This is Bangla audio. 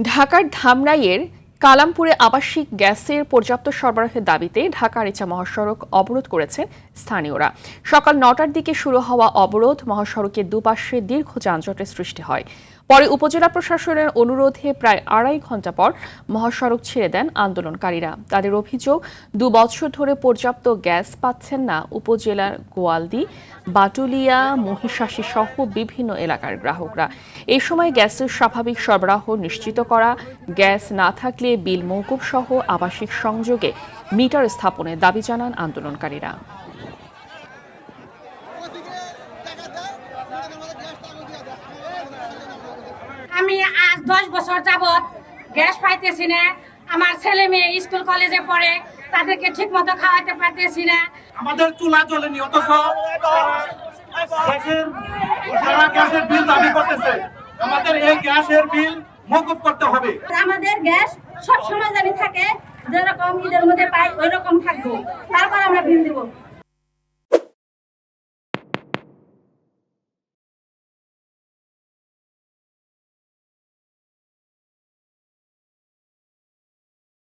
ঢাকার ধামরাইয়ের কালামপুরে আবাসিক গ্যাসের পর্যাপ্ত সরবরাহের দাবিতে ঢাকা-আরিচা মহাসড়ক অবরোধ করেছেন স্থানীয়রা। সকাল ৯টার দিকে শুরু হওয়া অবরোধ মহাসড়কের দুপাশে দীর্ঘ যানজটের সৃষ্টি হয়। পরে উপজেলা প্রশাসনের অনুরোধে প্রায় ২.৫ ঘণ্টা পর মহাসড়ক ছেড়ে দেন আন্দোলনকারীরা। তাদের অভিযোগ, ২ বছর ধরে পর্যাপ্ত গ্যাস পাচ্ছেন না উপজেলার গোয়ালদি, বাটুলিয়া, মহিষাসী সহ বিভিন্ন এলাকার গ্রাহকরা। এই সময় গ্যাসের স্বাভাবিক সরবরাহ নিশ্চিত করা, গ্যাস না থাকলে বিল মওকুফ সহ আবাসিক সংযোগে মিটার স্থাপনের দাবি জানান আন্দোলনকারীরা। আমি আজ 10 বছর যাবত গ্যাস পাইতেছি না। আমার ছেলে মেয়ে স্কুল কলেজে পড়ে, তাদেরকে ঠিক মতো খাওয়াতে পারতেছি না। আমাদের চুলা জ্বলেনি, অথচ গ্যাসের বিল দাবি করতেছে। আমাদের এই গ্যাসের বিল মওকুফ করতে হবে। আমাদের গ্যাস সব সময় জানি থাকে, যেরকম ঈদের মধ্যে পাই ওই রকম থাকবো, তারপর আমরা বিল দেবো।